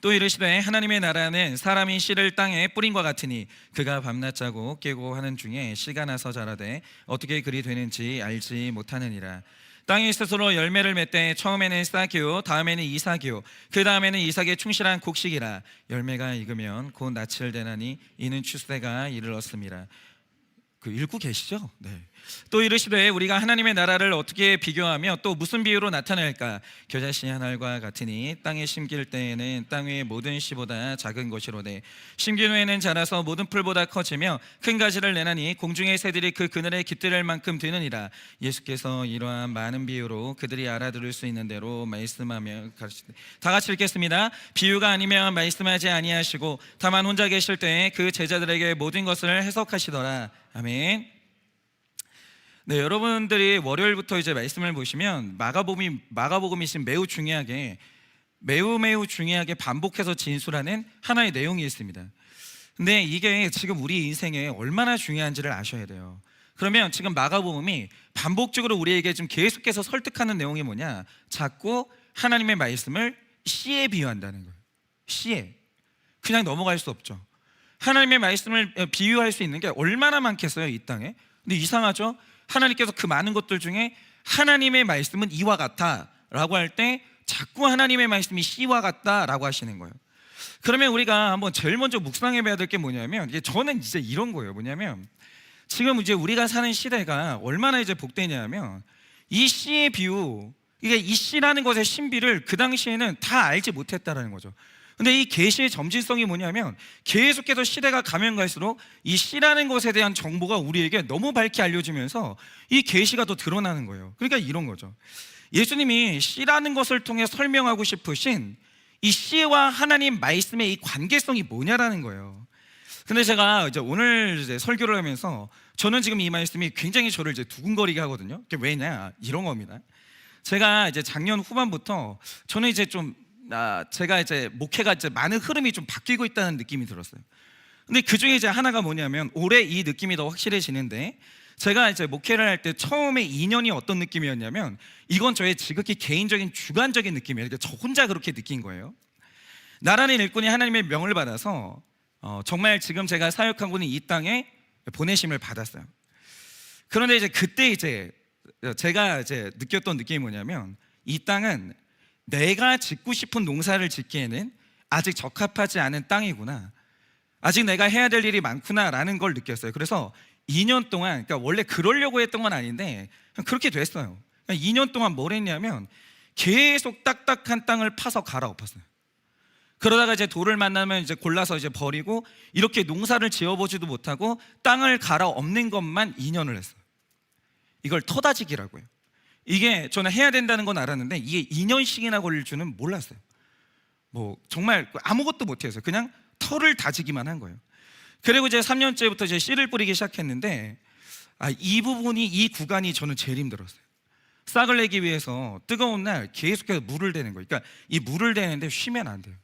또 이르시되 하나님의 나라는 사람이 씨를 땅에 뿌린과 같으니 그가 밤낮 자고 깨고 하는 중에 씨가 나서 자라되 어떻게 그리 되는지 알지 못하느니라. 땅이 스스로 열매를 맺되 처음에는 싹이요 다음에는 이삭이요 그 다음에는 이삭의 충실한 곡식이라. 열매가 익으면 곧 낯을 대나니 이는 추수대가 이르렀음이라. 읽고 계시죠? 네. 또 이르시되 우리가 하나님의 나라를 어떻게 비교하며 또 무슨 비유로 나타낼까? 겨자씨 한 알과 같으니 땅에 심길 때에는 땅 위의 모든 씨보다 작은 것이로되 심긴 후에는 자라서 모든 풀보다 커지며 큰 가지를 내나니 공중의 새들이 그 그늘에 깃들을 만큼 되느니라. 예수께서 이러한 많은 비유로 그들이 알아들을 수 있는 대로 말씀하며 가르치되. 다 같이 읽겠습니다. 비유가 아니면 말씀하지 아니하시고 다만 혼자 계실 때에 그 제자들에게 모든 것을 해석하시더라. 아멘. 네, 여러분들이 월요일부터 이제 말씀을 보시면 마가복음이 지금 매우 중요하게 반복해서 진술하는 하나의 내용이 있습니다. 근데 이게 지금 우리 인생에 얼마나 중요한지를 아셔야 돼요. 그러면 지금 마가복음이 반복적으로 우리에게 좀 계속해서 설득하는 내용이 뭐냐? 자꾸 하나님의 말씀을 씨에 비유한다는 거예요. 씨에. 그냥 넘어갈 수 없죠. 하나님의 말씀을 비유할 수 있는 게 얼마나 많겠어요, 이 땅에. 근데 이상하죠? 하나님께서 그 많은 것들 중에 하나님의 말씀은 이와 같아 라고 할 때 자꾸 하나님의 말씀이 씨와 같다 라고 하시는 거예요. 그러면 우리가 한번 제일 먼저 묵상해 봐야 될 게 뭐냐면, 저는 이제 이런 거예요. 뭐냐면 지금 이제 우리가 사는 시대가 얼마나 이제 복되냐면, 이 씨의 비유, 이게 이 씨라는 것의 신비를 그 당시에는 다 알지 못했다라는 거죠. 근데 이 계시의 점진성이 뭐냐면 계속해서 시대가 가면 갈수록 이 씨라는 것에 대한 정보가 우리에게 너무 밝게 알려지면서 이 계시가 더 드러나는 거예요. 그러니까 이런 거죠. 예수님이 씨라는 것을 통해 설명하고 싶으신 이 씨와 하나님 말씀의 이 관계성이 뭐냐라는 거예요. 근데 제가 이제 오늘 이제 설교를 하면서 저는 지금 이 말씀이 굉장히 저를 이제 두근거리게 하거든요. 왜냐? 이런 겁니다. 제가 이제 작년 후반부터 저는 이제 제가 이제 목회가 이제 많은 흐름이 좀 바뀌고 있다는 느낌이 들었어요. 근데 그 중에 이제 하나가 뭐냐면, 올해 이 느낌이 더 확실해지는데, 제가 이제 목회를 할 때 처음에 2년이 어떤 느낌이었냐면, 이건 저의 지극히 개인적인 주관적인 느낌이에요. 저 혼자 그렇게 느낀 거예요. 나라는 일꾼이 하나님의 명을 받아서 정말 지금 제가 사역하고 있는 이 땅에 보내심을 받았어요. 그런데 이제 그때 이제 제가 이제 느꼈던 느낌이 뭐냐면, 이 땅은 내가 짓고 싶은 농사를 짓기에는 아직 적합하지 않은 땅이구나, 아직 내가 해야 될 일이 많구나라는 걸 느꼈어요. 그래서 2년 동안, 그러니까 원래 그러려고 했던 건 아닌데 그렇게 됐어요. 그러니까 2년 동안 뭘 했냐면 계속 딱딱한 땅을 파서 갈아엎었어요. 그러다가 이제 돌을 만나면 이제 골라서 이제 버리고, 이렇게 농사를 지어보지도 못하고 땅을 갈아엎는 것만 2년을 했어요. 이걸 터다지기라고 해요. 이게 저는 해야 된다는 건 알았는데 이게 2년씩이나 걸릴 줄은 몰랐어요. 정말 아무것도 못해서 그냥 털을 다지기만 한 거예요. 그리고 이제 3년째부터 이제 씨를 뿌리기 시작했는데, 이 구간이 저는 제일 힘들었어요. 싹을 내기 위해서 뜨거운 날 계속해서 물을 대는 거예요. 그러니까 이 물을 대는데 쉬면 안 돼요.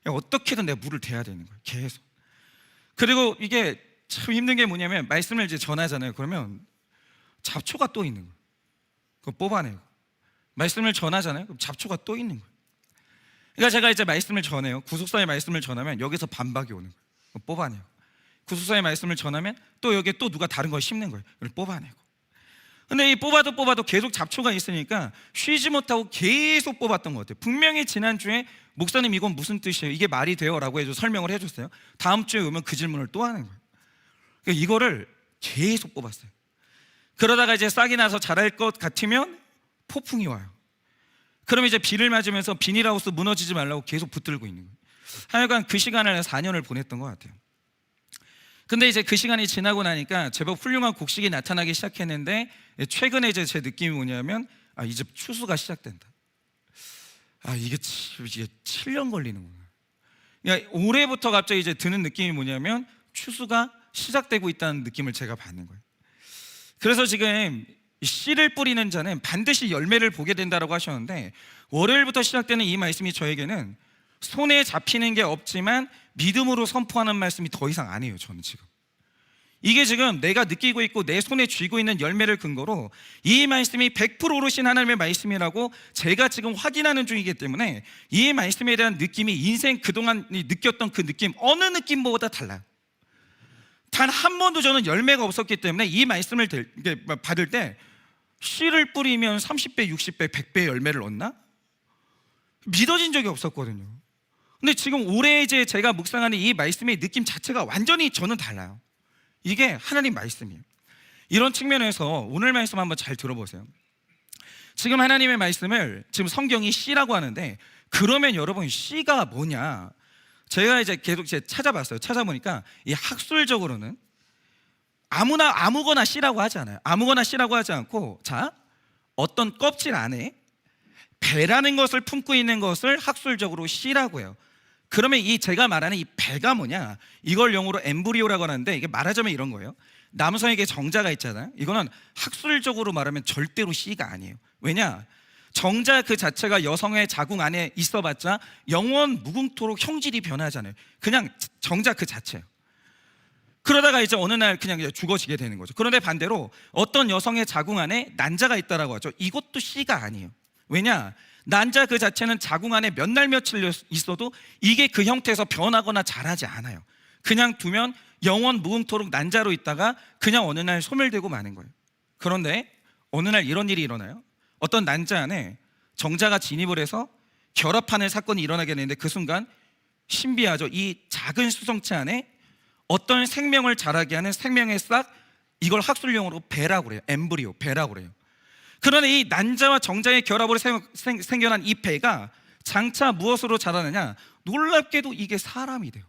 어떻게든 내가 물을 대야 되는 거예요, 계속. 그리고 이게 참 힘든 게 뭐냐면, 말씀을 이제 전하잖아요. 그러면 잡초가 또 있는 거예요. 그거 뽑아내고. 말씀을 전하잖아요. 그럼 잡초가 또 있는 거예요. 그러니까 제가 이제 말씀을 전해요. 구속사의 말씀을 전하면 여기서 반박이 오는 거예요. 그거 뽑아내고. 구속사의 말씀을 전하면 또 여기에 또 누가 다른 걸 심는 거예요. 그걸 뽑아내고. 근데 이 뽑아도 계속 잡초가 있으니까 쉬지 못하고 계속 뽑았던 것 같아요. 분명히 지난주에 목사님 이건 무슨 뜻이에요? 이게 말이 돼요? 라고 해서 설명을 해줬어요. 다음 주에 오면 그 질문을 또 하는 거예요. 그러니까 이거를 계속 뽑았어요. 그러다가 이제 싹이 나서 자랄 것 같으면 폭풍이 와요. 그러면 이제 비를 맞으면서 비닐하우스 무너지지 말라고 계속 붙들고 있는 거예요. 하여간 그 시간을 4년을 보냈던 것 같아요. 근데 이제 그 시간이 지나고 나니까 제법 훌륭한 곡식이 나타나기 시작했는데, 최근에 이제 제 느낌이 뭐냐면, 이제 추수가 시작된다. 이게 7년 걸리는구나. 그러니까 올해부터 갑자기 이제 드는 느낌이 뭐냐면 추수가 시작되고 있다는 느낌을 제가 받는 거예요. 그래서 지금 씨를 뿌리는 자는 반드시 열매를 보게 된다고 하셨는데, 월요일부터 시작되는 이 말씀이 저에게는 손에 잡히는 게 없지만 믿음으로 선포하는 말씀이 더 이상 아니에요. 저는 지금 이게 지금 내가 느끼고 있고 내 손에 쥐고 있는 열매를 근거로 이 말씀이 100% 오르신 하나님의 말씀이라고 제가 지금 확인하는 중이기 때문에 이 말씀에 대한 느낌이 인생 그동안 느꼈던 그 느낌, 어느 느낌보다 달라요. 단 한 번도 저는 열매가 없었기 때문에 이 말씀을 받을 때 씨를 뿌리면 30배, 60배, 100배의 열매를 얻나? 믿어진 적이 없었거든요. 근데 지금 올해 이제 제가 묵상하는 이 말씀의 느낌 자체가 완전히 저는 달라요. 이게 하나님 말씀이에요. 이런 측면에서 오늘 말씀 한번 잘 들어보세요. 지금 하나님의 말씀을 지금 성경이 씨라고 하는데, 그러면 여러분 씨가 뭐냐? 제가 이제 계속 찾아봤어요. 찾아보니까 이 학술적으로는 아무거나 씨라고 하지 않아요. 아무거나 씨라고 하지 않고, 자, 어떤 껍질 안에 배라는 것을 품고 있는 것을 학술적으로 씨라고 해요. 그러면 이 제가 말하는 이 배가 뭐냐? 이걸 영어로 엠브리오라고 하는데, 이게 말하자면 이런 거예요. 남성에게 정자가 있잖아요. 이거는 학술적으로 말하면 절대로 씨가 아니에요. 왜냐? 정자 그 자체가 여성의 자궁 안에 있어봤자 영원 무궁토록 형질이 변하잖아요. 그냥 정자 그 자체예요. 그러다가 이제 어느 날 그냥 죽어지게 되는 거죠. 그런데 반대로 어떤 여성의 자궁 안에 난자가 있다라고 하죠. 이것도 씨가 아니에요. 왜냐? 난자 그 자체는 자궁 안에 몇 날 며칠 있어도 이게 그 형태에서 변하거나 자라지 않아요. 그냥 두면 영원 무궁토록 난자로 있다가 그냥 어느 날 소멸되고 마는 거예요. 그런데 어느 날 이런 일이 일어나요. 어떤 난자 안에 정자가 진입을 해서 결합하는 사건이 일어나게 되는데, 그 순간 신비하죠. 이 작은 수성체 안에 어떤 생명을 자라게 하는 생명의 싹, 이걸 학술용어로 배라고 그래요. 엠브리오, 배라고 그래요. 그런데 이 난자와 정자의 결합으로 생겨난 이 배가 장차 무엇으로 자라느냐? 놀랍게도 이게 사람이 돼요.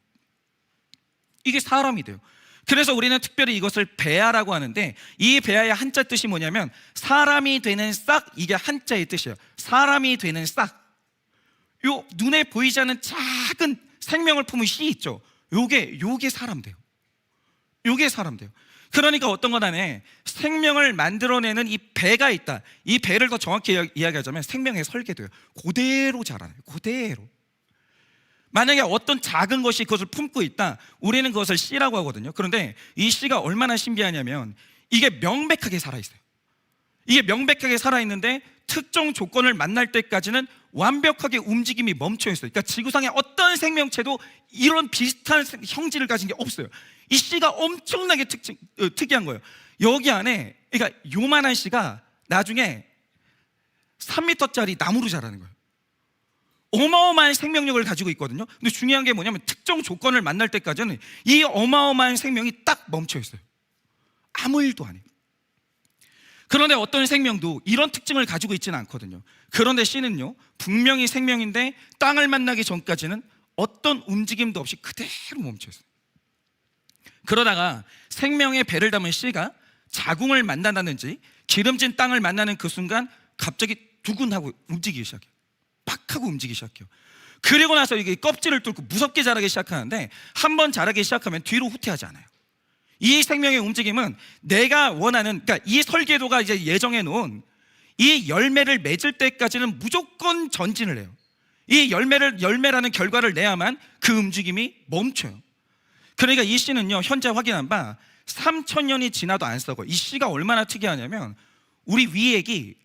이게 사람이 돼요. 그래서 우리는 특별히 이것을 배아라고 하는데, 이 배아의 한자 뜻이 뭐냐면 사람이 되는 싹, 이게 한자의 뜻이에요. 사람이 되는 싹. 요 눈에 보이지 않는 작은 생명을 품은 씨 있죠. 요게 사람 돼요. 요게 사람 돼요. 그러니까 어떤 것 안에 생명을 만들어내는 이 배가 있다. 이 배를 더 정확히 이야기하자면 생명의 설계도예요. 그대로 자라요. 그대로. 만약에 어떤 작은 것이 그것을 품고 있다, 우리는 그것을 씨라고 하거든요. 그런데 이 씨가 얼마나 신비하냐면 이게 명백하게 살아있어요. 이게 명백하게 살아있는데 특정 조건을 만날 때까지는 완벽하게 움직임이 멈춰있어요. 그러니까 지구상의 어떤 생명체도 이런 비슷한 형질을 가진 게 없어요. 이 씨가 엄청나게 특이한 거예요. 여기 안에, 그러니까 요만한 씨가 나중에 3m짜리 나무로 자라는 거예요. 어마어마한 생명력을 가지고 있거든요. 근데 중요한 게 뭐냐면 특정 조건을 만날 때까지는 이 어마어마한 생명이 딱 멈춰 있어요. 아무 일도 안 해요. 그런데 어떤 생명도 이런 특징을 가지고 있지는 않거든요. 그런데 씨는요, 분명히 생명인데 땅을 만나기 전까지는 어떤 움직임도 없이 그대로 멈춰 있어요. 그러다가 생명의 배를 담은 씨가 자궁을 만난다든지 기름진 땅을 만나는 그 순간 갑자기 두근하고 움직이기 시작해요. 팍 하고 움직이기 시작해요. 그리고 나서 이게 껍질을 뚫고 무섭게 자라기 시작하는데, 한번 자라기 시작하면 뒤로 후퇴하지 않아요. 이 생명의 움직임은 내가 원하는, 그러니까 이 설계도가 이제 예정해 놓은 이 열매를 맺을 때까지는 무조건 전진을 해요. 이 열매라는 결과를 내야만 그 움직임이 멈춰요. 그러니까 이 씨는요, 현재 확인한 바 3000년이 지나도 안 썩어요. 이 씨가 얼마나 특이하냐면 우리 위액이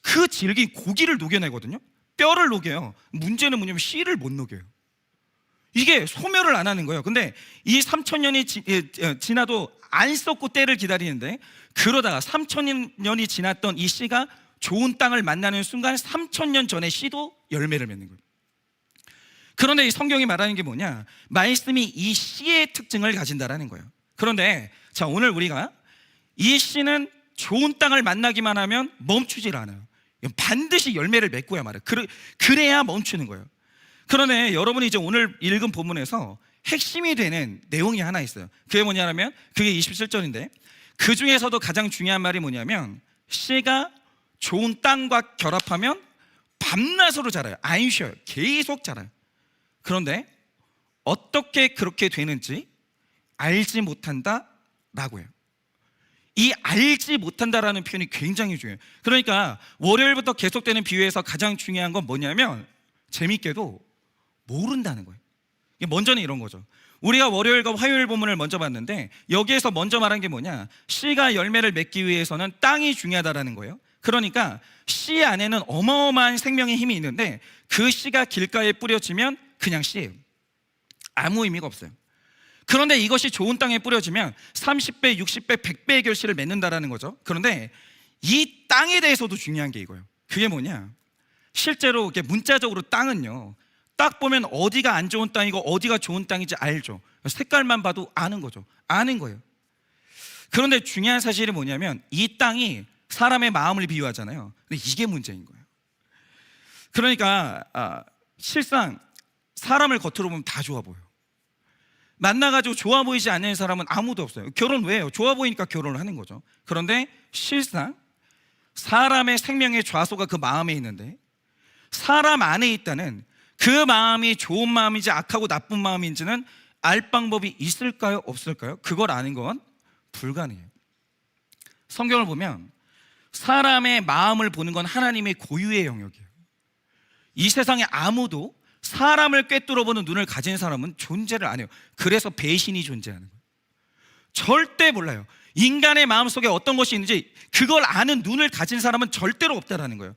그 질긴 고기를 녹여내거든요. 뼈를 녹여요. 문제는 뭐냐면 씨를 못 녹여요. 이게 소멸을 안 하는 거예요. 근데 이 3000년이 지나도 안 썩고 때를 기다리는데, 그러다가 3000년이 지났던 이 씨가 좋은 땅을 만나는 순간 3000년 전에 씨도 열매를 맺는 거예요. 그런데 이 성경이 말하는 게 뭐냐? 말씀이 이 씨의 특징을 가진다라는 거예요. 그런데 자, 오늘 우리가 이 씨는 좋은 땅을 만나기만 하면 멈추질 않아요. 반드시 열매를 맺고야 말아요. 그래야 멈추는 거예요. 그런데 여러분이 이제 오늘 읽은 본문에서 핵심이 되는 내용이 하나 있어요. 그게 뭐냐면 그게 27절인데, 그 중에서도 가장 중요한 말이 뭐냐면 씨가 좋은 땅과 결합하면 밤낮으로 자라요. 안 쉬어요. 계속 자라요. 그런데 어떻게 그렇게 되는지 알지 못한다라고 해요. 이 알지 못한다라는 표현이 굉장히 중요해요. 그러니까 월요일부터 계속되는 비유에서 가장 중요한 건 뭐냐면 재밌게도 모른다는 거예요. 먼저는 이런 거죠. 우리가 월요일과 화요일 본문을 먼저 봤는데 여기에서 먼저 말한 게 뭐냐? 씨가 열매를 맺기 위해서는 땅이 중요하다라는 거예요. 그러니까 씨 안에는 어마어마한 생명의 힘이 있는데 그 씨가 길가에 뿌려지면 그냥 씨예요. 아무 의미가 없어요. 그런데 이것이 좋은 땅에 뿌려지면 30배, 60배, 100배의 결실을 맺는다라는 거죠. 그런데 이 땅에 대해서도 중요한 게 이거예요. 그게 뭐냐? 실제로 이렇게 문자적으로 땅은요, 딱 보면 어디가 안 좋은 땅이고 어디가 좋은 땅인지 알죠. 색깔만 봐도 아는 거죠. 아는 거예요. 그런데 중요한 사실이 뭐냐면 이 땅이 사람의 마음을 비유하잖아요. 근데 이게 문제인 거예요. 그러니까 실상 사람을 겉으로 보면 다 좋아 보여요. 만나가지고 좋아 보이지 않는 사람은 아무도 없어요. 결혼 왜 해요? 좋아 보이니까 결혼을 하는 거죠. 그런데 실상 사람의 생명의 좌소가 그 마음에 있는데 사람 안에 있다는 그 마음이 좋은 마음인지 악하고 나쁜 마음인지는 알 방법이 있을까요? 없을까요? 그걸 아는 건 불가능해요. 성경을 보면 사람의 마음을 보는 건 하나님의 고유의 영역이에요. 이 세상에 아무도 사람을 꿰뚫어 보는 눈을 가진 사람은 존재를 안 해요. 그래서 배신이 존재하는 거예요. 절대 몰라요. 인간의 마음속에 어떤 것이 있는지 그걸 아는 눈을 가진 사람은 절대로 없다라는 거예요.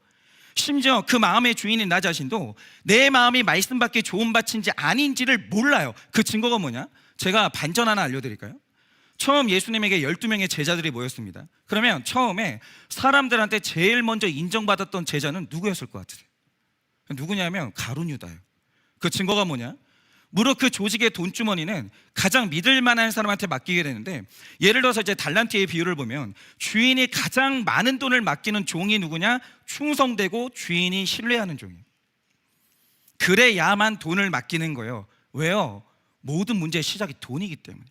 심지어 그 마음의 주인인 나 자신도 내 마음이 말씀 받기 좋은 밭인지 아닌지를 몰라요. 그 증거가 뭐냐? 제가 반전 하나 알려드릴까요? 처음 예수님에게 12명의 제자들이 모였습니다. 그러면 처음에 사람들한테 제일 먼저 인정받았던 제자는 누구였을 것 같으세요? 누구냐면 가룟 유다예요. 그 증거가 뭐냐? 무릇 그 조직의 돈주머니는 가장 믿을 만한 사람한테 맡기게 되는데, 예를 들어서 이제 달란트의 비유를 보면 주인이 가장 많은 돈을 맡기는 종이 누구냐? 충성되고 주인이 신뢰하는 종이에요. 그래야만 돈을 맡기는 거예요. 왜요? 모든 문제의 시작이 돈이기 때문에.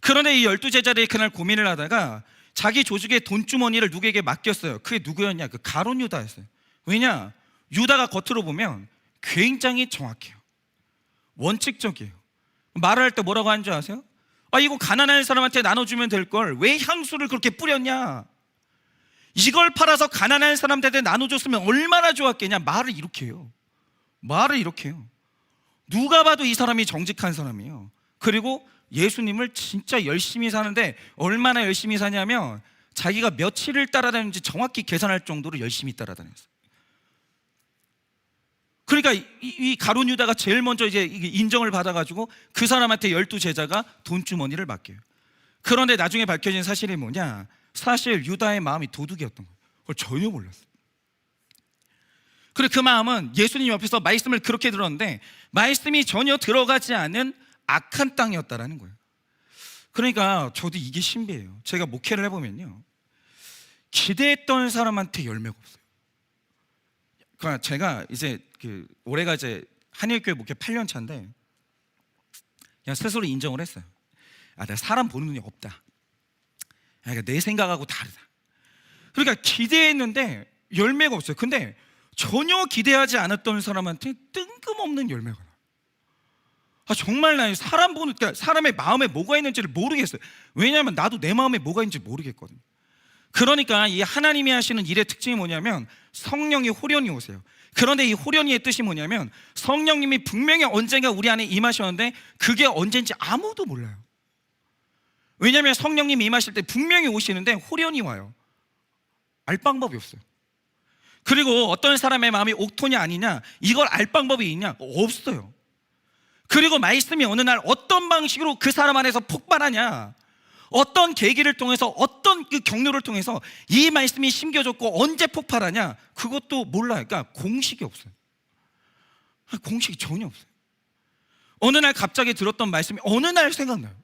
그런데 이 12제자들이 그날 고민을 하다가 자기 조직의 돈주머니를 누구에게 맡겼어요. 그게 누구였냐? 그 가룟 유다였어요. 왜냐? 유다가 겉으로 보면 굉장히 정확해요. 원칙적이에요. 말을 할 때 뭐라고 하는 줄 아세요? 이거 가난한 사람한테 나눠주면 될 걸 왜 향수를 그렇게 뿌렸냐? 이걸 팔아서 가난한 사람들한테 나눠줬으면 얼마나 좋았겠냐? 말을 이렇게 해요. 말을 이렇게 해요. 누가 봐도 이 사람이 정직한 사람이에요. 그리고 예수님을 진짜 열심히 사는데 얼마나 열심히 사냐면 자기가 며칠을 따라다니는지 정확히 계산할 정도로 열심히 따라다녔어요. 그러니까 이 가룟 유다가 제일 먼저 이제 인정을 받아가지고 그 사람한테 12제자가 돈주머니를 맡겨요. 그런데 나중에 밝혀진 사실이 뭐냐? 사실 유다의 마음이 도둑이었던 거예요. 그걸 전혀 몰랐어요. 그리고 그 마음은 예수님 옆에서 말씀을 그렇게 들었는데 말씀이 전혀 들어가지 않은 악한 땅이었다라는 거예요. 그러니까 저도 이게 신비해요. 제가 목회를 해보면요, 기대했던 사람한테 열매가 없어요. 그러니까 제가 이제 올해가 이제 한일교회 목회 8년 차인데 그냥 스스로 인정을 했어요. 내가 사람 보는 눈이 없다. 그러니까 내 생각하고 다르다. 그러니까 기대했는데 열매가 없어요. 근데 전혀 기대하지 않았던 사람한테 뜬금없는 열매가 나요. 정말 나 사람 보는, 그러니까 사람의 마음에 뭐가 있는지를 모르겠어요. 왜냐하면 나도 내 마음에 뭐가 있는지 모르겠거든요. 그러니까 이 하나님이 하시는 일의 특징이 뭐냐면 성령이 호련히 오세요. 그런데 이 호련히의 뜻이 뭐냐면 성령님이 분명히 언젠가 우리 안에 임하셨는데 그게 언젠지 아무도 몰라요. 왜냐하면 성령님이 임하실 때 분명히 오시는데 호련히 와요. 알 방법이 없어요. 그리고 어떤 사람의 마음이 옥토냐 아니냐 이걸 알 방법이 있냐? 없어요. 그리고 말씀이 어느 날 어떤 방식으로 그 사람 안에서 폭발하냐, 어떤 계기를 통해서 어떤 그 경로를 통해서 이 말씀이 심겨졌고 언제 폭발하냐 그것도 몰라요. 그러니까 공식이 없어요. 공식이 전혀 없어요. 어느 날 갑자기 들었던 말씀이 어느 날 생각나요.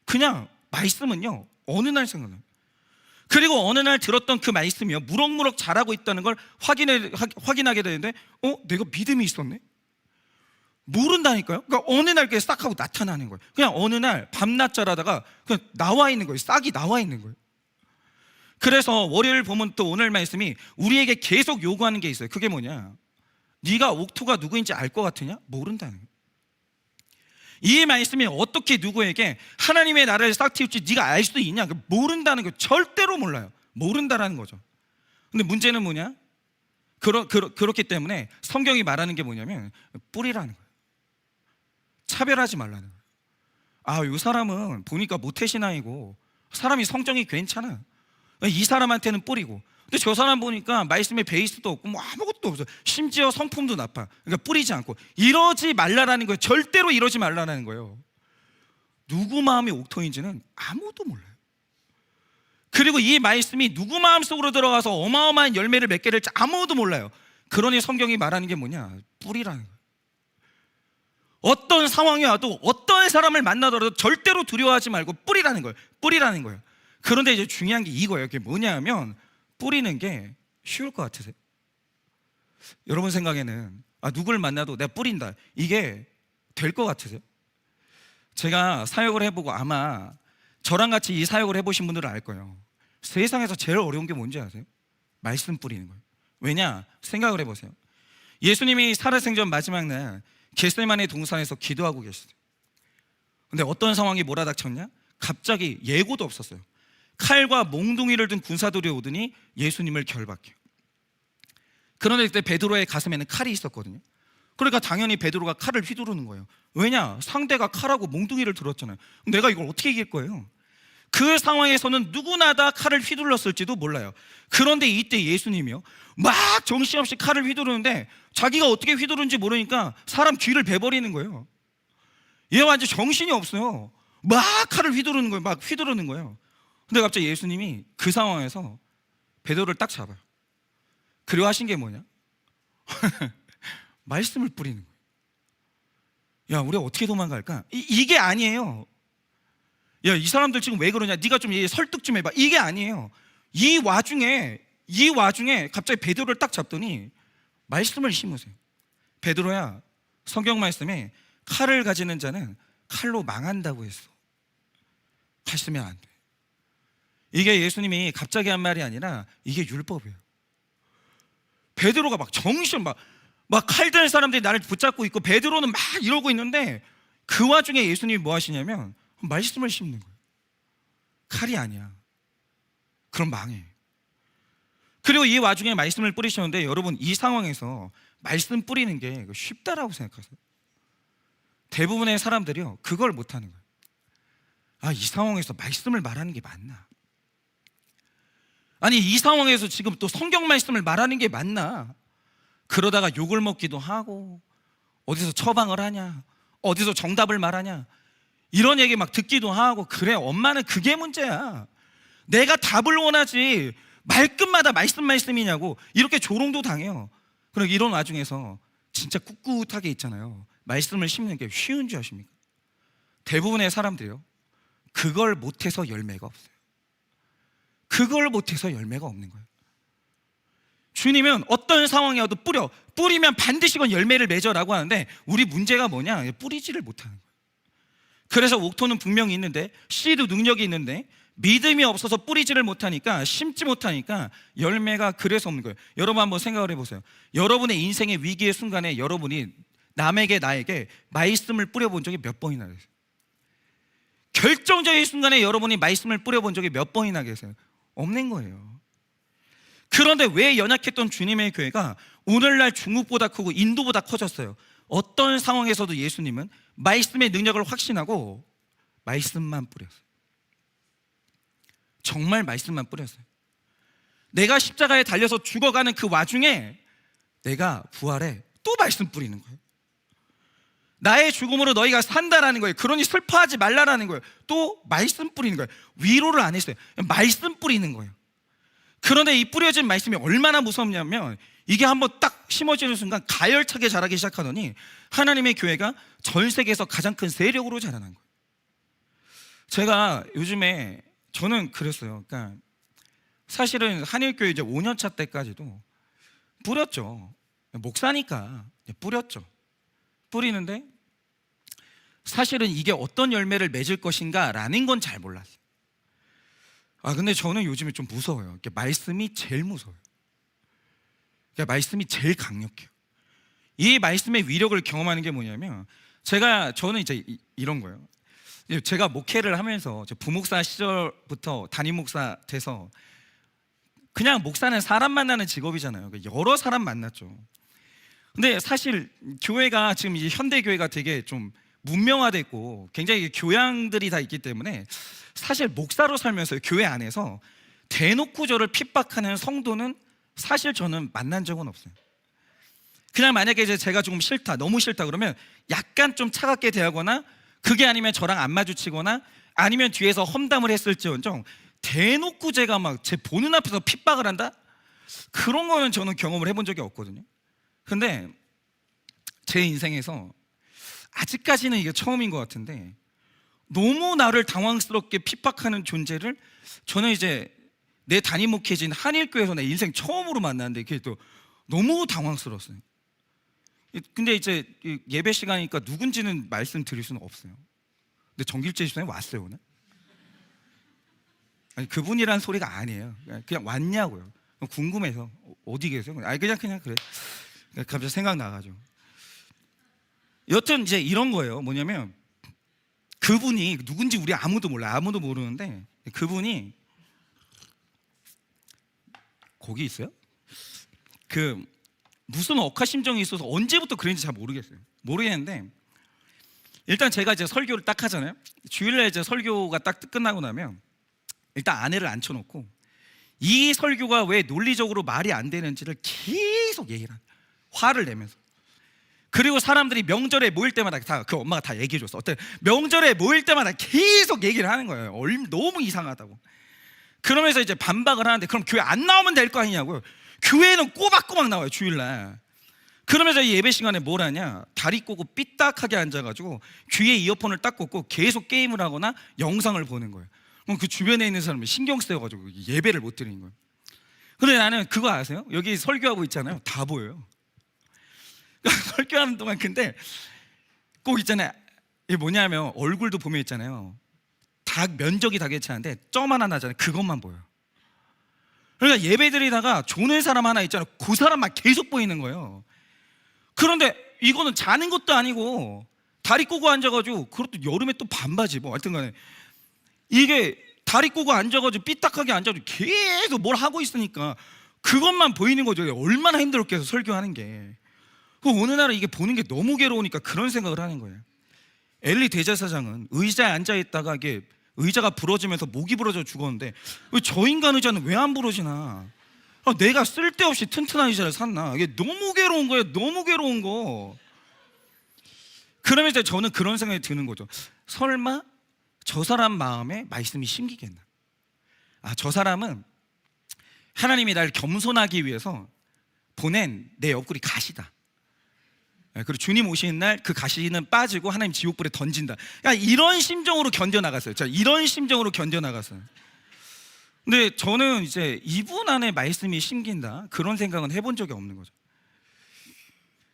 그냥 말씀은요 어느 날 생각나요. 그리고 어느 날 들었던 그 말씀이요 무럭무럭 자라고 있다는 걸 확인하게 되는데 내가 믿음이 있었네? 모른다니까요. 그러니까 어느 날 그게 싹 하고 나타나는 거예요. 그냥 어느 날 밤낮 자라다가 그냥 나와 있는 거예요. 싹이 나와 있는 거예요. 그래서 월요일 보면 또 오늘 말씀이 우리에게 계속 요구하는 게 있어요. 그게 뭐냐? 네가 옥토가 누구인지 알 것 같으냐? 모른다는 거예요. 이 말씀이 어떻게 누구에게 하나님의 나라를 싹 틔울지 네가 알 수도 있냐? 모른다는 거예요. 절대로 몰라요. 모른다라는 거죠. 근데 문제는 뭐냐? 그렇기 때문에 성경이 말하는 게 뭐냐면 뿌리라는 거예요. 차별하지 말라는 거예요. 아, 이 사람은 보니까 모태신앙이고 사람이 성정이 괜찮아, 이 사람한테는 뿌리고, 근데 저 사람 보니까 말씀에 베이스도 없고 뭐 아무것도 없어, 심지어 성품도 나빠, 그러니까 뿌리지 않고. 이러지 말라라는 거예요. 절대로 이러지 말라라는 거예요. 누구 마음이 옥토인지는 아무도 몰라요. 그리고 이 말씀이 누구 마음속으로 들어가서 어마어마한 열매를 맺게 될지 아무도 몰라요. 그러니 성경이 말하는 게 뭐냐? 뿌리라는 거예요. 어떤 상황이 와도 어떤 사람을 만나더라도 절대로 두려워하지 말고 뿌리라는 거예요. 뿌리라는 거예요. 그런데 이제 중요한 게 이거예요. 그게 뭐냐면, 뿌리는 게 쉬울 것 같으세요? 여러분 생각에는 누굴 만나도 내가 뿌린다, 이게 될 것 같으세요? 제가 사역을 해보고 아마 저랑 같이 이 사역을 해보신 분들은 알 거예요. 세상에서 제일 어려운 게 뭔지 아세요? 말씀 뿌리는 거예요. 왜냐? 생각을 해보세요. 예수님이 살아생전 마지막 날 겟세마네 동산에서 기도하고 계셨어요. 근데 어떤 상황이 몰아닥쳤냐? 갑자기 예고도 없었어요. 칼과 몽둥이를 든 군사들이 오더니 예수님을 결박해요. 그런데 그때 베드로의 가슴에는 칼이 있었거든요. 그러니까 당연히 베드로가 칼을 휘두르는 거예요. 왜냐? 상대가 칼하고 몽둥이를 들었잖아요. 내가 이걸 어떻게 이길 거예요? 그 상황에서는 누구나 다 칼을 휘둘렀을지도 몰라요. 그런데 이때 예수님이요, 막 정신없이 칼을 휘두르는데 자기가 어떻게 휘두르는지 모르니까 사람 귀를 베버리는 거예요. 얘 완전 정신이 없어요. 막 칼을 휘두르는 거예요. 막 휘두르는 거예요. 근데 갑자기 예수님이 그 상황에서 베드로를 딱 잡아요. 그리고 하신 게 뭐냐? 말씀을 뿌리는 거예요. 야, 우리가 어떻게 도망갈까? 이게 아니에요. 야, 이 사람들 지금 왜 그러냐? 네가 좀 설득 좀 해봐. 이게 아니에요. 이 와중에 갑자기 베드로를 딱 잡더니 말씀을 심으세요. 베드로야, 성경 말씀에 칼을 가지는 자는 칼로 망한다고 했어. 칼 쓰면 안 돼. 이게 예수님이 갑자기 한 말이 아니라 이게 율법이에요. 베드로가 막 칼 든 사람들이 나를 붙잡고 있고 베드로는 막 이러고 있는데 그 와중에 예수님이 뭐 하시냐면 말씀을 심는 거예요. 칼이 아니야. 그럼 망해. 그리고 이 와중에 말씀을 뿌리셨는데, 여러분 이 상황에서 말씀 뿌리는 게 쉽다라고 생각하세요? 대부분의 사람들이요, 그걸 못하는 거예요. 이 상황에서 말씀을 말하는 게 맞나? 아니, 이 상황에서 지금 또 성경 말씀을 말하는 게 맞나? 그러다가 욕을 먹기도 하고, 어디서 처방을 하냐, 어디서 정답을 말하냐, 이런 얘기 막 듣기도 하고. 그래, 엄마는 그게 문제야. 내가 답을 원하지 말끝마다 말씀이냐고 이렇게 조롱도 당해요. 그럼 이런 와중에서 진짜 꿋꿋하게 있잖아요. 말씀을 심는 게 쉬운 줄 아십니까? 대부분의 사람들이요, 그걸 못해서 열매가 없어요. 그걸 못해서 열매가 없는 거예요. 주님은 어떤 상황이어도 뿌리면 반드시 건 열매를 맺어라고 하는데, 우리 문제가 뭐냐? 뿌리지를 못하는 거예요. 그래서 옥토는 분명히 있는데, 씨도 능력이 있는데 믿음이 없어서 뿌리지를 못하니까, 심지 못하니까 열매가 그래서 없는 거예요. 여러분 한번 생각을 해보세요. 여러분의 인생의 위기의 순간에 여러분이 남에게, 나에게 말씀을 뿌려본 적이 몇 번이나 계세요? 결정적인 순간에 여러분이 말씀을 뿌려본 적이 몇 번이나 계세요? 없는 거예요. 그런데 왜 연약했던 주님의 교회가 오늘날 중국보다 크고 인도보다 커졌어요? 어떤 상황에서도 예수님은 말씀의 능력을 확신하고 말씀만 뿌렸어요. 정말 말씀만 뿌렸어요. 내가 십자가에 달려서 죽어가는 그 와중에 내가 부활해 또 말씀 뿌리는 거예요. 나의 죽음으로 너희가 산다라는 거예요. 그러니 슬퍼하지 말라라는 거예요. 또 말씀 뿌리는 거예요. 위로를 안 했어요. 말씀 뿌리는 거예요. 그런데 이 뿌려진 말씀이 얼마나 무섭냐면, 이게 한번 딱 심어지는 순간 가열차게 자라기 시작하더니 하나님의 교회가 전 세계에서 가장 큰 세력으로 자라난 거예요. 제가 요즘에 저는 그랬어요. 그러니까 사실은 한일교회 이제 5년차 때까지도 뿌렸죠. 목사니까 뿌렸죠. 뿌리는데 사실은 이게 어떤 열매를 맺을 것인가 라는 건 잘 몰랐어요. 근데 저는 요즘에 좀 무서워요. 말씀이 제일 무서워요. 말씀이 제일 강력해요. 이 말씀의 위력을 경험하는 게 뭐냐면, 저는 이제 이런 거예요. 제가 목회를 하면서 부목사 시절부터 담임 목사 돼서, 그냥 목사는 사람 만나는 직업이잖아요. 여러 사람 만났죠. 근데 사실 교회가 지금 이제 현대 교회가 되게 좀 문명화돼 있고 굉장히 교양들이 다 있기 때문에 사실 목사로 살면서 교회 안에서 대놓고 저를 핍박하는 성도는 사실 저는 만난 적은 없어요. 그냥 만약에 이제 제가 조금 싫다, 너무 싫다 그러면 약간 좀 차갑게 대하거나, 그게 아니면 저랑 안 마주치거나, 아니면 뒤에서 험담을 했을지언정 대놓고 제가 막 제 보는 앞에서 핍박을 한다? 그런 거는 저는 경험을 해본 적이 없거든요. 근데 제 인생에서 아직까지는 이게 처음인 것 같은데, 너무 나를 당황스럽게 핍박하는 존재를 저는 이제 내 담임 목회진 한일교회에서 내 인생 처음으로 만났는데, 이게 또 너무 당황스러웠어요. 근데 이제 예배 시간이니까 누군지는 말씀드릴 수는 없어요. 근데 정길재 집사님 왔어요 오늘? 아니, 그분이란 소리가 아니에요. 그냥 왔냐고요. 궁금해서. 어디 계세요? 아니, 그냥 그래. 갑자기 생각나가지고. 여튼 이제 이런 거예요. 뭐냐면 그분이 누군지 우리 아무도 몰라. 아무도 모르는데, 그분이 거기 있어요? 무슨 억하심정이 있어서 언제부터 그랬는지 잘 모르겠는데, 일단 제가 이제 설교를 딱 하잖아요. 주일날 이제 설교가 딱 끝나고 나면 일단 아내를 앉혀놓고 이 설교가 왜 논리적으로 말이 안 되는지를 계속 얘기를 해요. 화를 내면서. 그리고 사람들이 명절에 모일 때마다 그 엄마가 다 얘기해 줬어. 어때? 명절에 모일 때마다 계속 얘기를 하는 거예요. 너무 이상하다고. 그러면서 이제 반박을 하는데, 그럼 교회 안 나오면 될 거 아니냐고요. 교회는 꼬박꼬박 나와요, 주일날. 그러면서 예배 시간에 뭘 하냐, 다리 꼬고 삐딱하게 앉아가지고 귀에 이어폰을 딱 꽂고 계속 게임을 하거나 영상을 보는 거예요. 그럼 그 주변에 있는 사람이 신경 쓰여가지고 예배를 못 드리는 거예요. 근데 나는 그거 아세요? 여기 설교하고 있잖아요. 다 보여요. 설교하는 동안. 근데 꼭 있잖아요, 이게 뭐냐면 얼굴도 보면 있잖아요, 다 면적이 다 괜찮은데 점 하나 나잖아요. 그것만 보여요. 그러니까 예배 드리다가 조는 사람 하나 있잖아요. 그 사람만 계속 보이는 거예요. 그런데 이거는 자는 것도 아니고 다리 꼬고 앉아가지고, 그것도 여름에 또 반바지 뭐 하여튼 간에 이게 다리 꼬고 앉아가지고 삐딱하게 앉아가지고 계속 뭘 하고 있으니까 그것만 보이는 거죠. 얼마나 힘들었겠어 설교하는 게. 어느 날은 이게 보는 게 너무 괴로우니까 그런 생각을 하는 거예요. 엘리 대제사장은 의자에 앉아있다가 이게 의자가 부러지면서 목이 부러져 죽었는데, 왜 저 인간 의자는 왜 안 부러지나? 내가 쓸데없이 튼튼한 의자를 샀나? 이게 너무 괴로운 거예요. 너무 괴로운 거. 그러면서 저는 그런 생각이 드는 거죠. 설마 저 사람 마음에 말씀이 심기겠나? 저 사람은 하나님이 날 겸손하기 위해서 보낸 내 옆구리 가시다. 그리고 주님 오시는 날 그 가시는 빠지고 하나님 지옥불에 던진다. 이런 심정으로 견뎌나갔어요. 이런 심정으로 견뎌나갔어요. 근데 저는 이제 이분 안에 말씀이 심긴다, 그런 생각은 해본 적이 없는 거죠.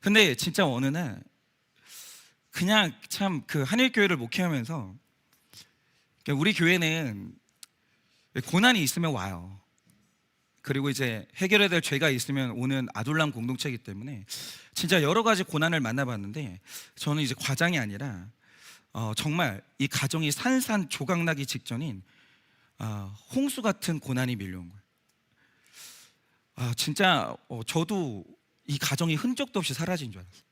근데 진짜 어느 날 그냥 참 그 한일교회를 목회하면서, 우리 교회는 고난이 있으면 와요. 그리고 이제 해결해야 될 죄가 있으면 오는 아둘람 공동체이기 때문에 진짜 여러 가지 고난을 만나봤는데, 저는 이제 과장이 아니라 정말 이 가정이 산산조각나기 직전인 홍수 같은 고난이 밀려온 거예요. 진짜 저도 이 가정이 흔적도 없이 사라진 줄 알았어요.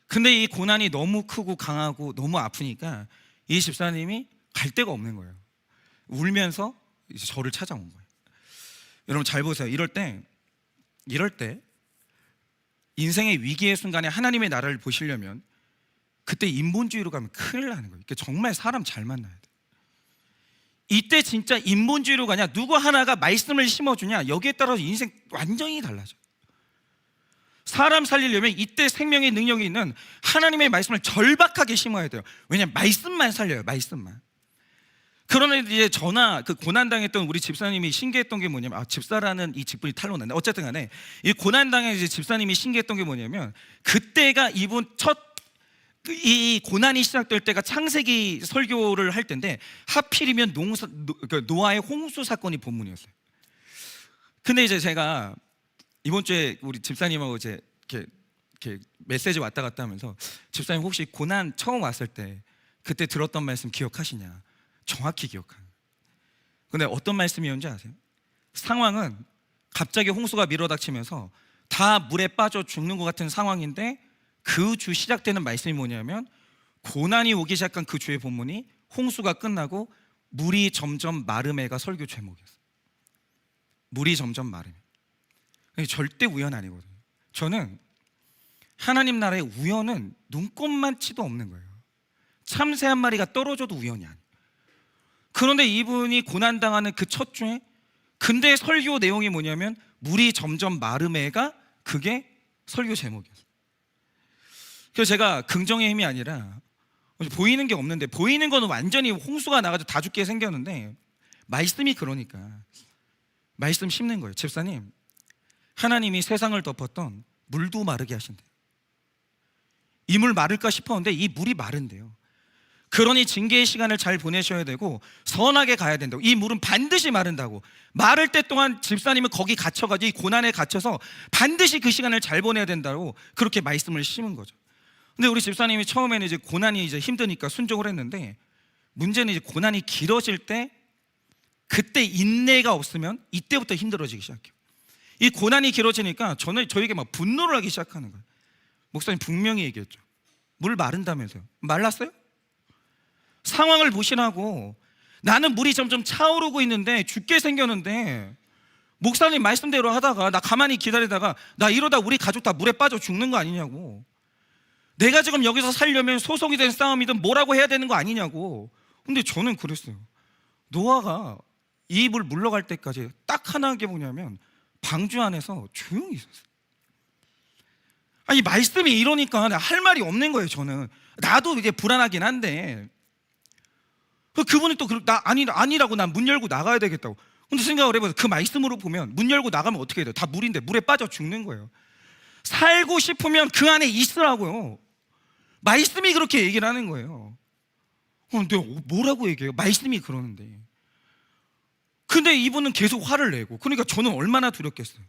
근데 이 고난이 너무 크고 강하고 너무 아프니까 이 집사님이 갈 데가 없는 거예요. 울면서 이제 저를 찾아온 거예요. 여러분 잘 보세요. 이럴 때 인생의 위기의 순간에 하나님의 나라를 보시려면 그때 인본주의로 가면 큰일 나는 거예요. 그러니까 정말 사람 잘 만나야 돼. 이때 진짜 인본주의로 가냐, 누구 하나가 말씀을 심어주냐, 여기에 따라서 인생 완전히 달라져요. 사람 살리려면 이때 생명의 능력이 있는 하나님의 말씀을 절박하게 심어야 돼요. 왜냐하면 말씀만 살려요. 말씀만. 그러면 이제 저나 그 고난당했던 우리 집사님이 신기했던 게 뭐냐면, 집사라는 이 직분이 탄로났네. 어쨌든 간에 이 고난당한 이제 집사님이 신기했던 게 뭐냐면, 그때가 이분 이 고난이 시작될 때가 창세기 설교를 할 때인데, 하필이면 노아의 홍수 사건이 본문이었어요. 근데 이제 제가 이번 주에 우리 집사님하고 이제 이렇게 메시지 왔다 갔다 하면서, 집사님 혹시 고난 처음 왔을 때 그때 들었던 말씀 기억하시냐? 정확히 기억하는. 근데 어떤 말씀이었는지 아세요? 상황은 갑자기 홍수가 밀어닥치면서 다 물에 빠져 죽는 것 같은 상황인데, 그 주 시작되는 말씀이 뭐냐면, 고난이 오기 시작한 그 주의 본문이 홍수가 끝나고 물이 점점 마름해가 설교 제목이었어요. 물이 점점 마름해. 절대 우연 아니거든요. 저는 하나님 나라의 우연은 눈꼽만치도 없는 거예요. 참새 한 마리가 떨어져도 우연이 아니에요. 그런데 이분이 고난당하는 그 첫 주에, 근데 설교 내용이 뭐냐면 물이 점점 마름해가 그게 설교 제목이었어요. 그래서 제가 긍정의 힘이 아니라 보이는 게 없는데, 보이는 거는 완전히 홍수가 나가지고 다 죽게 생겼는데, 말씀이 그러니까 말씀 심는 거예요. 집사님, 하나님이 세상을 덮었던 물도 마르게 하신대요. 이 물 마를까 싶었는데 이 물이 마른대요. 그러니 징계의 시간을 잘 보내셔야 되고 선하게 가야 된다고. 이 물은 반드시 마른다고. 마를 때 동안 집사님은 거기 갇혀가지고 이 고난에 갇혀서 반드시 그 시간을 잘 보내야 된다고 그렇게 말씀을 심은 거죠. 근데 우리 집사님이 처음에는 이제 고난이 이제 힘드니까 순종을 했는데, 문제는 이제 고난이 길어질 때, 그때 인내가 없으면 이때부터 힘들어지기 시작해요. 이 고난이 길어지니까 저에게 막 분노를 하기 시작하는 거예요. 목사님 분명히 얘기했죠. 물 마른다면서요. 말랐어요? 상황을 무시하고 나는 물이 점점 차오르고 있는데 죽게 생겼는데, 목사님 말씀대로 하다가 나 가만히 기다리다가 나 이러다 우리 가족 다 물에 빠져 죽는 거 아니냐고. 내가 지금 여기서 살려면 소송이 된 싸움이든 뭐라고 해야 되는 거 아니냐고. 근데 저는 그랬어요. 노아가 이 물 물러갈 때까지 딱 하나 한 게 뭐냐면 방주 안에서 조용히 있었어요. 아니 말씀이 이러니까 할 말이 없는 거예요. 저는 나도 이제 불안하긴 한데, 그분이 또 나 아니라고 난 문 열고 나가야 되겠다고. 근데 생각을 해봐서 그 말씀으로 보면 문 열고 나가면 어떻게 돼요? 다 물인데 물에 빠져 죽는 거예요. 살고 싶으면 그 안에 있으라고요. 말씀이 그렇게 얘기를 하는 거예요. 근데 뭐라고 얘기해요? 말씀이 그러는데. 근데 이분은 계속 화를 내고, 그러니까 저는 얼마나 두렵겠어요.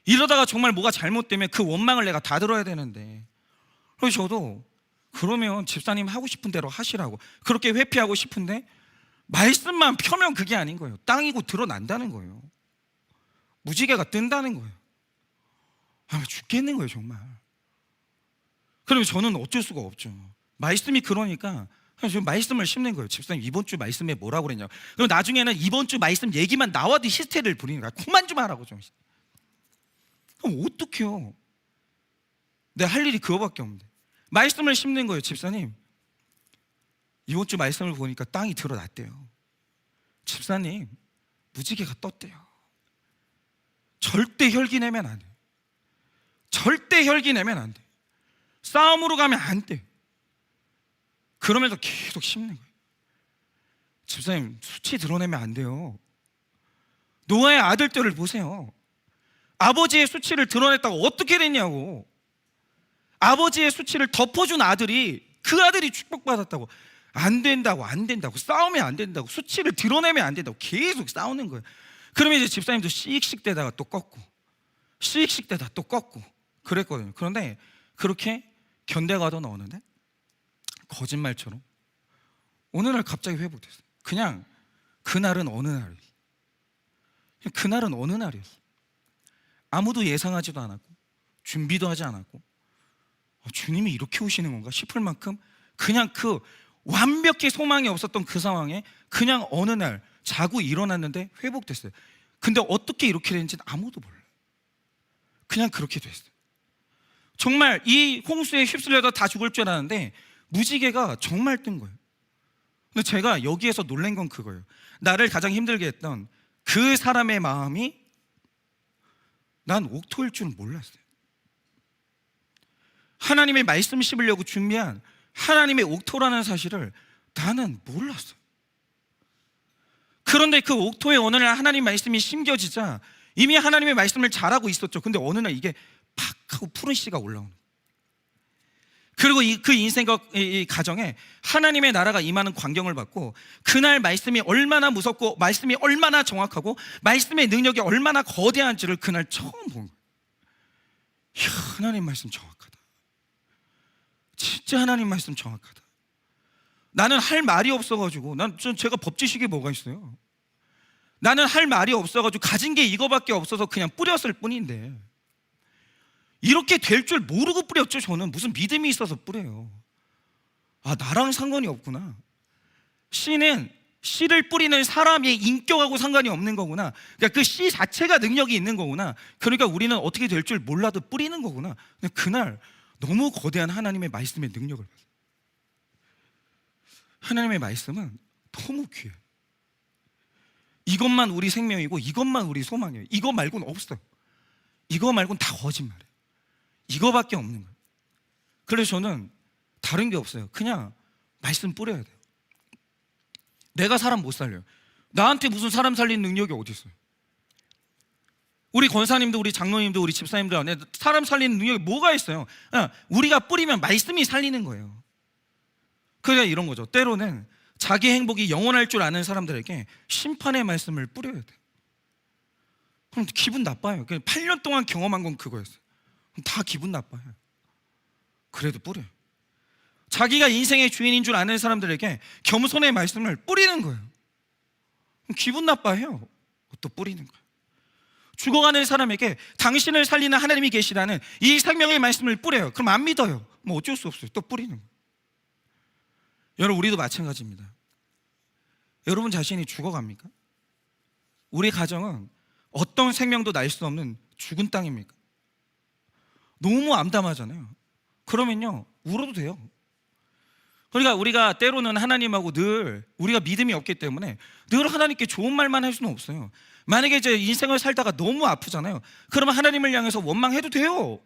이러다가 정말 뭐가 잘못되면 그 원망을 내가 다 들어야 되는데. 그래서 저도 그러면 집사님 하고 싶은 대로 하시라고 그렇게 회피하고 싶은데, 말씀만 펴면 그게 아닌 거예요. 땅이고 드러난다는 거예요. 무지개가 뜬다는 거예요. 죽겠는 거예요 정말. 그러면 저는 어쩔 수가 없죠. 말씀이 그러니까 지금 말씀을 심는 거예요. 집사님 이번 주 말씀에 뭐라고 그랬냐. 그럼 나중에는 이번 주 말씀 얘기만 나와도 히스테리를 부리는 거야. 그만 좀 하라고 좀. 그럼 어떡해요? 내가 할 일이 그거밖에 없는데. 말씀을 심는 거예요. 집사님 이번 주 말씀을 보니까 땅이 드러났대요. 집사님 무지개가 떴대요. 절대 혈기 내면 안 돼요. 절대 혈기 내면 안 돼요. 싸움으로 가면 안 돼요. 그러면서 계속 심는 거예요. 집사님 수치 드러내면 안 돼요. 노아의 아들들을 보세요. 아버지의 수치를 드러냈다고 어떻게 됐냐고. 아버지의 수치를 덮어준 아들이, 그 아들이 축복받았다고. 안 된다고, 안 된다고, 싸우면 안 된다고, 수치를 드러내면 안 된다고 계속 싸우는 거예요. 그러면 이제 집사님도 씩씩 대다가 또 꺾고, 씩씩 대다가 또 꺾고 그랬거든요. 그런데 그렇게 견뎌가던 어느 날 거짓말처럼 어느 날 갑자기 회복됐어요. 그냥 그날은 어느 날이었어요. 그날은 어느 날이었어요. 아무도 예상하지도 않았고 준비도 하지 않았고, 주님이 이렇게 오시는 건가 싶을 만큼 그냥 그 완벽히 소망이 없었던 그 상황에 그냥 어느 날 자고 일어났는데 회복됐어요. 근데 어떻게 이렇게 됐는지는 아무도 몰라요. 그냥 그렇게 됐어요. 정말 이 홍수에 휩쓸려다 다 죽을 줄 알았는데 무지개가 정말 뜬 거예요. 근데 제가 여기에서 놀란 건 그거예요. 나를 가장 힘들게 했던 그 사람의 마음이 난 옥토일 줄은 몰랐어요. 하나님의 말씀 씹으려고 준비한 하나님의 옥토라는 사실을 나는 몰랐어요. 그런데 그 옥토에 어느 날 하나님 말씀이 심겨지자 이미 하나님의 말씀을 잘하고 있었죠. 근데 어느 날 이게 팍 하고 푸른 씨가 올라오는, 그리고 그 인생과 이 가정에 하나님의 나라가 임하는 광경을 받고, 그날 말씀이 얼마나 무섭고 말씀이 얼마나 정확하고 말씀의 능력이 얼마나 거대한지를 그날 처음 본 거예요. 이야, 하나님 말씀 정확하다. 진짜 하나님 말씀 정확하다. 나는 할 말이 없어가지고, 제가 법지식이 뭐가 있어요? 나는 할 말이 없어가지고 가진 게 이거밖에 없어서 그냥 뿌렸을 뿐인데, 이렇게 될 줄 모르고 뿌렸죠. 저는 무슨 믿음이 있어서 뿌려요. 아, 나랑 상관이 없구나. 씨는 씨를 뿌리는 사람의 인격하고 상관이 없는 거구나. 그러니까 그 씨 자체가 능력이 있는 거구나. 그러니까 우리는 어떻게 될 줄 몰라도 뿌리는 거구나. 근데 그날 너무 거대한 하나님의 말씀의 능력을 봤어요. 하나님의 말씀은 너무 귀해요. 이것만 우리 생명이고 이것만 우리 소망이에요. 이거 말고는 없어요. 이거 말고는 다 거짓말이에요. 이거밖에 없는 거예요. 그래서 저는 다른 게 없어요. 그냥 말씀 뿌려야 돼요. 내가 사람 못 살려요. 나한테 무슨 사람 살리는 능력이 어디 있어요? 우리 권사님도 우리 장로님도 우리 집사님도 안에 사람 살리는 능력이 뭐가 있어요? 우리가 뿌리면 말씀이 살리는 거예요. 그래 이런 거죠. 때로는 자기 행복이 영원할 줄 아는 사람들에게 심판의 말씀을 뿌려야 돼요. 그럼 기분 나빠요. 8년 동안 경험한 건 그거였어요. 다 기분 나빠요. 그래도 뿌려요. 자기가 인생의 주인인 줄 아는 사람들에게 겸손의 말씀을 뿌리는 거예요. 기분 나빠해요. 또 뿌리는 거예요. 죽어가는 사람에게 당신을 살리는 하나님이 계시다는 이 생명의 말씀을 뿌려요. 그럼 안 믿어요. 뭐 어쩔 수 없어요. 또 뿌리는 거예요. 여러분, 우리도 마찬가지입니다. 여러분 자신이 죽어갑니까? 우리 가정은 어떤 생명도 날 수 없는 죽은 땅입니까? 너무 암담하잖아요. 그러면요, 울어도 돼요. 그러니까 우리가 때로는 하나님하고 늘 우리가 믿음이 없기 때문에 늘 하나님께 좋은 말만 할 수는 없어요. 만약에 이제 인생을 살다가 너무 아프잖아요. 그러면 하나님을 향해서 원망해도 돼요.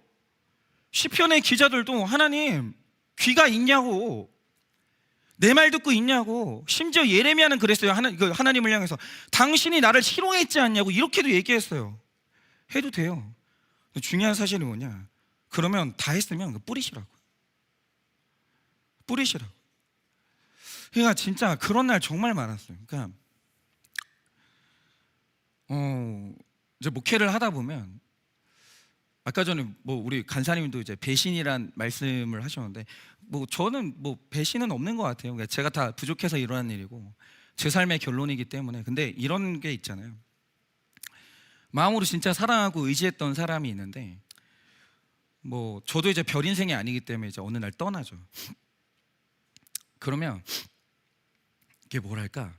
시편의 기자들도 하나님 귀가 있냐고, 내 말 듣고 있냐고. 심지어 예레미야는 그랬어요. 하나님을 향해서 당신이 나를 희롱했지 않냐고 이렇게도 얘기했어요. 해도 돼요. 중요한 사실이 뭐냐, 그러면 다 했으면 뿌리시라고. 뿌리시라고. 그러니까 진짜 그런 날 정말 많았어요. 그러니까 이제 목회를 하다 보면, 아까 전에 뭐 우리 간사님도 이제 배신이란 말씀을 하셨는데, 뭐 저는 뭐 배신은 없는 것 같아요. 그러니까 제가 다 부족해서 일어난 일이고 제 삶의 결론이기 때문에. 근데 이런 게 있잖아요. 마음으로 진짜 사랑하고 의지했던 사람이 있는데, 뭐 저도 이제 별 인생이 아니기 때문에 이제 어느 날 떠나죠. 그러면 이게 뭐랄까,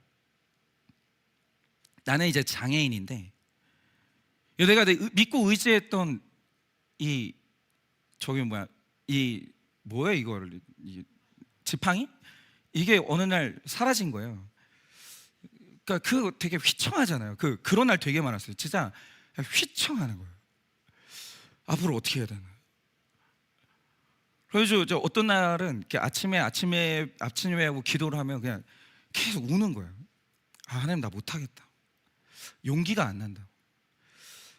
나는 이제 장애인인데 내가 믿고 의지했던 이 지팡이? 이게 어느 날 사라진 거예요. 그러니까 그거 되게 휘청하잖아요. 그런 날 되게 많았어요. 진짜 휘청하는 거예요. 앞으로 어떻게 해야 되나. 그래서 어떤 날은 이렇게 아침에 하고 기도를 하면 그냥 계속 우는 거예요. 아, 하나님 나 못하겠다. 용기가 안 난다.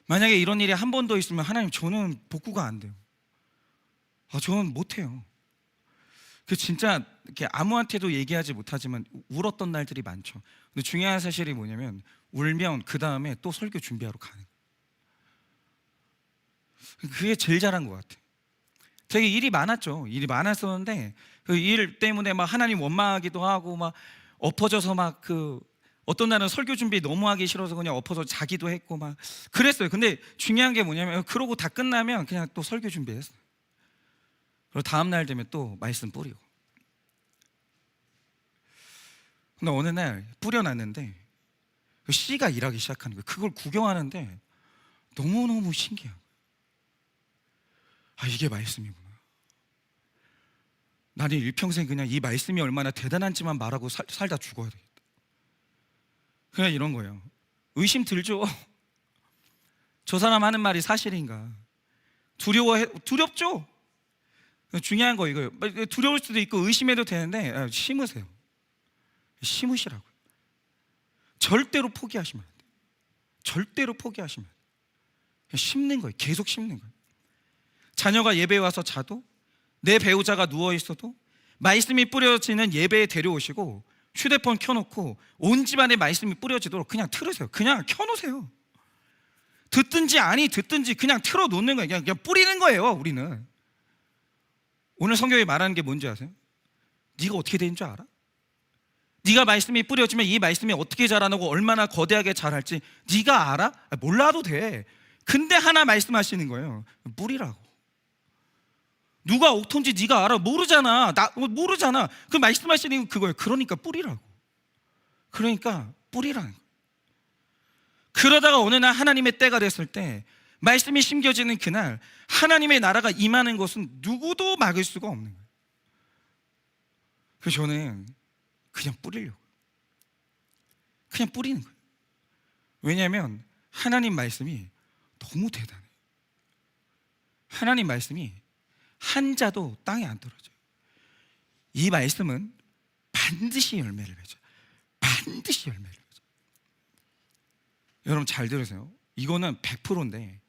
만약에 이런 일이 한 번 더 있으면 하나님 저는 복구가 안 돼요. 아, 저는 못해요. 진짜 이렇게 아무한테도 얘기하지 못하지만 울었던 날들이 많죠. 근데 중요한 사실이 뭐냐면, 울면 그 다음에 또 설교 준비하러 가는 거예요. 그게 제일 잘한 것 같아요. 되게 일이 많았죠. 일이 많았었는데 그 일 때문에 막 하나님 원망하기도 하고, 막 엎어져서 막 어떤 날은 설교 준비 너무 하기 싫어서 그냥 엎어서 자기도 했고 막 그랬어요. 근데 중요한 게 뭐냐면, 그러고 다 끝나면 그냥 또 설교 준비했어요. 그리고 다음 날 되면 또 말씀 뿌리고. 근데 어느 날 뿌려놨는데 그 씨가 일하기 시작하는 거예요. 그걸 구경하는데 너무너무 신기해요. 아, 이게 말씀이구나. 나는 일평생 그냥 이 말씀이 얼마나 대단한지만 말하고 살다 죽어야 되겠다. 그냥 이런 거예요. 의심 들죠. 저 사람 하는 말이 사실인가. 두렵죠. 중요한 거 이거예요. 두려울 수도 있고 의심해도 되는데 심으세요. 심으시라고요. 절대로 포기하시면 안 돼요. 절대로 포기하시면 안 돼요. 심는 거예요. 계속 심는 거예요. 자녀가 예배에 와서 자도, 내 배우자가 누워 있어도 말씀이 뿌려지는 예배에 데려오시고 휴대폰 켜놓고 온 집안에 말씀이 뿌려지도록 그냥 틀으세요. 그냥 켜놓으세요. 듣든지 아니 듣든지 그냥 틀어놓는 거예요. 그냥 뿌리는 거예요. 우리는 오늘 성경에 말하는 게 뭔지 아세요? 네가 어떻게 되는 줄 알아? 네가 말씀이 뿌려지면 이 말씀이 어떻게 자라나고 얼마나 거대하게 자랄지 네가 알아? 몰라도 돼. 근데 하나 말씀하시는 거예요. 뿌리라고. 누가 옥토인지 네가 알아? 모르잖아. 나 모르잖아. 그 말씀하시는 건 그거예요. 그러니까 뿌리라고. 그러니까 뿌리라는 거예요. 그러다가 어느 날 하나님의 때가 됐을 때 말씀이 심겨지는 그날 하나님의 나라가 임하는 것은 누구도 막을 수가 없는 거예요. 그래서 저는 그냥 뿌리려고, 그냥 뿌리는 거예요. 왜냐하면 하나님 말씀이 너무 대단해요. 하나님 말씀이 한 자도 땅에 안 떨어져요. 이 말씀은 반드시 열매를 맺어요. 반드시 열매를 맺어요. 여러분 잘 들으세요. 이거는 100%인데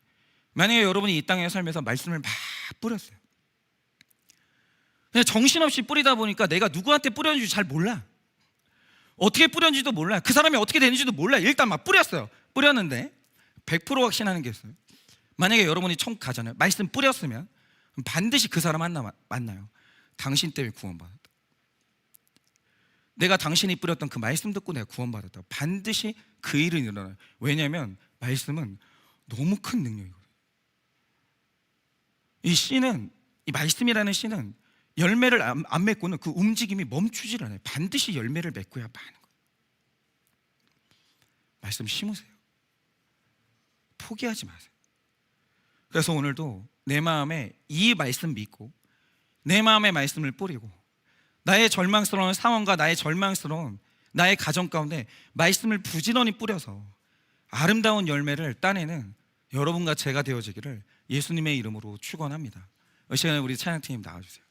만약에 여러분이 이 땅에 살면서 말씀을 막 뿌렸어요. 그냥 정신없이 뿌리다 보니까 내가 누구한테 뿌렸는지 잘 몰라. 어떻게 뿌렸는지도 몰라. 그 사람이 어떻게 되는지도 몰라. 일단 막 뿌렸어요. 뿌렸는데 100% 확신하는 게 있어요. 만약에 여러분이 천국 가잖아요. 말씀 뿌렸으면 반드시 그 사람 만나요. 당신 때문에 구원받았다. 내가 당신이 뿌렸던 그 말씀 듣고 내가 구원받았다. 반드시 그 일은 일어나요. 왜냐하면 말씀은 너무 큰 능력이거든요. 이 씨는, 이 말씀이라는 씨는 열매를 안 맺고는 그 움직임이 멈추질 않아요. 반드시 열매를 맺고야 마는 거예요. 말씀 심으세요. 포기하지 마세요. 그래서 오늘도 내 마음에 이 말씀 믿고 내 마음의 말씀을 뿌리고 나의 절망스러운 상황과 나의 절망스러운 나의 가정 가운데 말씀을 부지런히 뿌려서 아름다운 열매를 따내는 여러분과 제가 되어지기를 예수님의 이름으로 축원합니다. 이 시간에 우리 찬양팀 나와주세요.